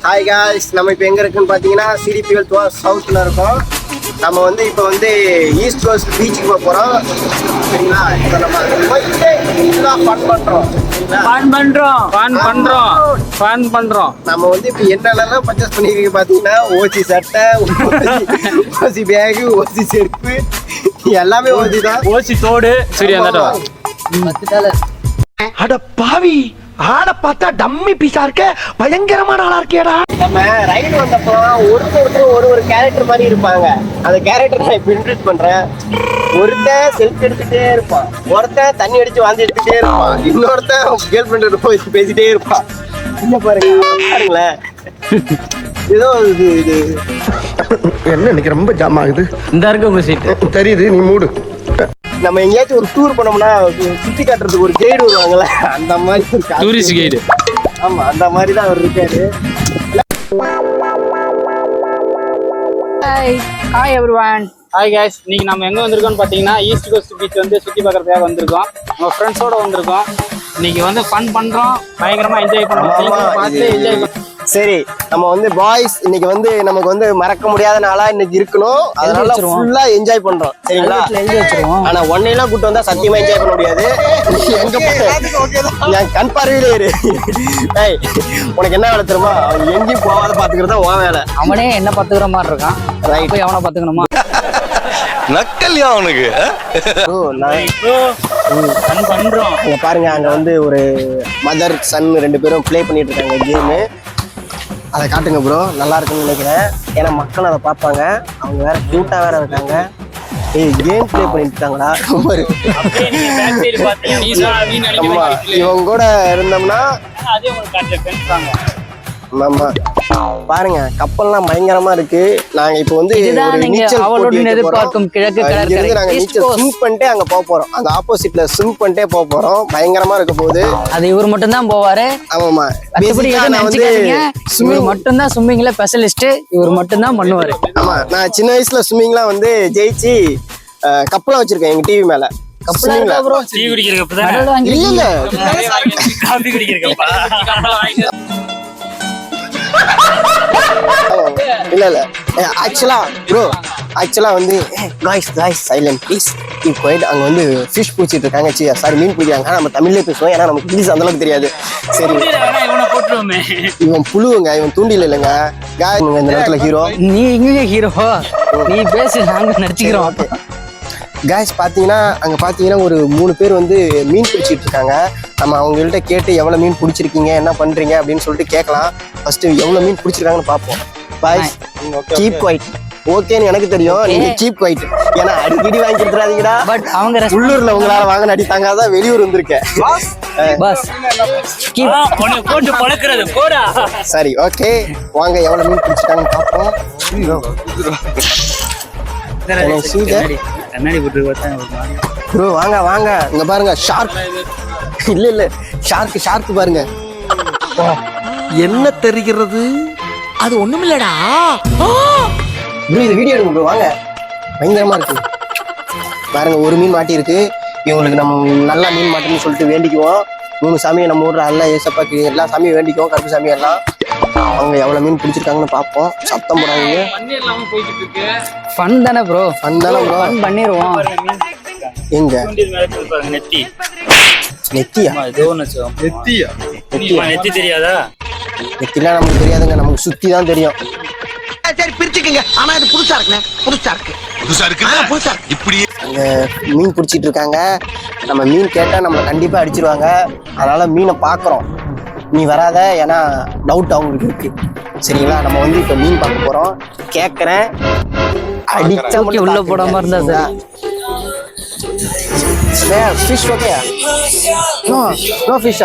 Hi guys, நம்ம இப்போ எங்கே இருக்குன்னு பார்த்தீங்கன்னா சிடிபிஎல் சவுத்தில் இருக்கோம். நம்ம வந்து இப்போ வந்து ஈஸ்ட் கோஸ்ட் பீச்சுக்கு போக போகிறோம். சரிங்களா? இப்போ நம்ம போயிட்டு ஃபன் பண்ணுறோம். நம்ம வந்து இப்போ என்னென்னலாம் பர்ச்சேஸ் பண்ணிருக்கீங்க பார்த்தீங்கன்னா ஓசி சட்டை, ஓசி பேகு, ஓசி செருப்பு எல்லாமே ஓசி தான். ஓசி தோடு சரி அந்த $10. அட பாவி, ஆட பார்த்தா டம்மி பீஸா இருக்க, பயங்கரமான ஆளா இருக்கேடா. நம்ம ரைடு வந்தப்போ ஒரு கேரக்டர் மாதிரி இருப்பாங்க. அந்த கேரக்டர் நான் இப்போ இன்ட்ரடியூஸ் பண்றேன். ஒருத்தன் செல்ஃப் எடுத்துட்டே இருப்பான், ஒருத்தன் தண்ணி அடிச்சு வாந்தி எடுத்துட்டே இருப்பான், இன்னொருத்தன் கேர்ள் ஃப்ரெண்ட் போய் பேசிட்டே இருப்பான். என்ன பாருங்களேன், ஏதோ இது என்ன இன்னைக்கு ரொம்ப ஜாம் ஆகுது. இந்த இருக்கு உங்க சீட் தெரியுது, நீ மூடு. நம்ம எங்கேயாச்சும் ஒரு டூர் பண்ணோம்னா சுத்தி காட்டுறதுக்கு ஒரு கைடு வருவாங்கல்ல, அந்த மாதிரி டூரிஸ்ட் கைடு. ஆமா, அந்த மாதிரி தான் அவர் இருக்காரு. Hi everyone. ஹாய் கைஸ், இன்னைக்கு நம்ம எங்க வந்திருக்கோம்னு பாத்தீங்கன்னா ஈஸ்ட் கோஸ்ட் பீச் வந்து சுத்தி பார்க்கறதுக்காக வந்திருக்கோம். நம்ம ஃப்ரெண்ட்ஸோட வந்திருக்கோம். இன்னைக்கு வந்து ஃபன் பண்றோம், பயங்கரமா என்ஜாய் பண்றோம். பார்த்து என்ஜாய் பண்ணுறோம். சரி, நம்ம வந்து பாய்ஸ் இன்னைக்கு வந்து நமக்கு வந்து மறக்க முடியாத நாளா இன்னைக்கு இருக்கணும். அதனால ஃபுல்லா என்ஜாய் பண்றோம். சரிங்களா? ஆனா ஒன்னையெல்லாம் கூட்டு வந்தா சத்தியமா என்ஜாய் பண்ண முடியாது. என் கண் பார்வையிலே இரு. ஏய், உனக்கு என்ன வேலை தெரியுமா? அவன் எங்கேயும் போகாத பாத்துக்கிறதா உன் வேலை. அவனே என்ன பாத்துக்கிற மாதிரி இருக்கான், போய் அவனை பாத்துக்கணுமா? நக்கல்யா அவனுக்கு. பண்றோம். அங்க பாருங்க, அங்க வந்து ஒரு மதர் சன் 2 பேரும் ப்ளே பண்ணிட்டு இருக்காங்க கேமு. அதை காட்டுங்க ப்ரோ, நல்லா இருக்குன்னு நினைக்கிறேன். ஏன்னா மக்கள் அதை பார்ப்பாங்க. அவங்க வேற கியூட்டா வேற இருக்காங்க. ஏய், கேம் ப்ளே பண்ணிட்டு இருக்காங்களா? இவங்க கூட இருந்தோம்னா ஆமா, பாருங்க கப்பல்லாம் பயங்கரமா இருக்கு. நாங்க இப்போ வந்து எதிர்பார்க்கும் கிழக்கு ஸ்விம் பண்ணிட்டே அங்க போக போறோம். அந்த ஆப்போசிட்ல ஸ்விம் பண்ணிட்டே போக போறோம். பயங்கரமா இருக்க போகுது. அது இவர் மட்டும் தான் போவாரு. ஆமாமா, இவர் மட்டும் தான் ஸ்விம்மிங்ல ஸ்பெஷலிஸ்ட். இவர் மட்டும் தான் பண்ணுவாரு. ஆமா, நான் சின்ன வயசுல ஸ்விம்மிங்லாம் வந்து ஜெயிச்சு கப்பலாம் வச்சிருக்கேன் எங்க டிவி மேல. இல்ல ஆக்சுவலா வந்து guys silent please keep quiet. அங்க வந்து ஃபிஷ் பிடிச்சிட்டு இருக்காங்க. சாரி, மீன் பிடிக்கிறாங்க. நம்ம தமிழ்லயே பேசுவோம், ஏன்னா நமக்கு இங்கிலீஷ் அந்த அளவுக்கு தெரியாது. சரி, இவன் புழுவுங்க, இவன் தூண்டில் இல்லைங்க. இந்த நேரத்துல ஹீரோ. நீ இங்க ஹீரோ, நீ பேசு, நாங்க நடிச்சுக்கிறோம். காய்ஸ் பாத்தீங்கன்னா அங்க பாத்தீங்கன்னா ஒரு 3 பேர் வந்து மீன் பிடிச்சிட்டு இருக்காங்க. நம்ம அவங்கள்ட்ட கேட்டு எவ்வளவு மீன் பிடிச்சிருக்கீங்க, என்ன பண்றீங்க அப்படின்னு சொல்லிட்டு கேட்கலாம். ஃபர்ஸ்ட் எவ்வளவு மீன் பிடிச்சிருக்காங்கன்னு பார்ப்போம். Boys keep quiet. ஓகேன்னு எனக்கு தெரியும், நீங்க கீப் குவைட். ஏன்னா அடிக்கடி வாங்கி கொடுத்துறாதீங்கடா. பட் அவங்க உள்ளூர்ல உங்களால வாங்க நடித்தாங்க, அதான் வெளியூர் வந்திருக்கேன். சரி, ஓகே, வாங்க எவ்வளவு மீன் பிடிச்சிருக்காங்கன்னு பார்ப்போம். ப்ரோ வாங்க வாங்க, இங்க பாருங்க ஷார்க். இல்ல ஷார்க் பாருங்க. என்ன தெரிகிறது? அது ஒண்ணுமில்லடா. ப்ரோ இது வீடியோ எடுங்க ப்ரோ, வாங்க. பயங்கரமா இருக்கு பாருங்க. ஒரு மீன் மாட்டி இருக்கு. இவங்களுக்கு நம்ம நல்லா மீன் மாட்டணும்னு சொல்லிட்டு வேண்டிக்குவோம். 3 சாமியை நம்ம ஊர்ல அல்ல ஏசப்பா எல்லா சாமியும் வேண்டிக்குவோம், கருப்பு சாமி எல்லாம். அவங்க எவ்வளவு மீன் பிடிச்சிருக்காங்கன்னு பார்ப்போம். சத்தம் போடாதீங்க. ஃபன் தானே ப்ரோ, ஃபன் பண்ணிடுவோம். எங்க நெத்தியா தெரியாதா? நெத்திலாம் நமக்கு தெரியாதுங்க, நமக்கு சுத்தி தான் தெரியும். சரி பிரிச்சுக்கங்க. ஆனா இது புதுசா இருக்கு. இப்படியே அங்க மீன் பிடிச்சிட்டு இருக்காங்க. நம்ம மீன் கேட்டா நம்மளை கண்டிப்பா அடிச்சிருவாங்க. அதனால மீனை பாக்குறோம். நீ வராத, ஏன்னா டவுட் அவங்களுக்கு இருக்கு. சரிங்களா? நம்ம வந்து இப்ப மீன் பார்க்க போறோம். கேக்குறேன், அடிச்சா உள்ள போடாம இருந்தா sir. Fish okay? No fish.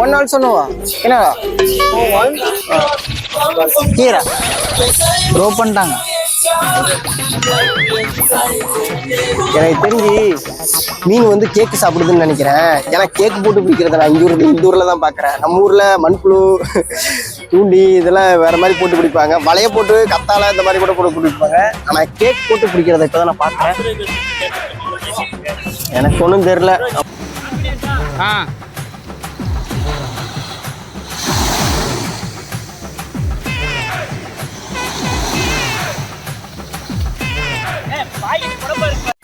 One also no. என்னடா? Here. த்ரோ பண்ணிட்டாங்க. எனக்கு தெரிஞ்சு மீன் வந்து கேக்கு சாப்பிடுதுன்னு நினைக்கிறேன். ஏன்னா கேக்கு போட்டு பிடிக்கிறத நான் இந்த ஊர்ல தான் பாக்குறேன். நம்ம ஊர்ல மண்புழு, தூண்டி இதெல்லாம் வேற மாதிரி போட்டு பிடிப்பாங்க. வலைய போட்டு கத்தால இந்த மாதிரி கூட போட்டு பிடிப்பாங்க. ஆனா கேக் போட்டு பிடிக்கிறத இப்பதான் நான் பாக்குறேன். எனக்கு ஒன்றும் தெரியல. பாய்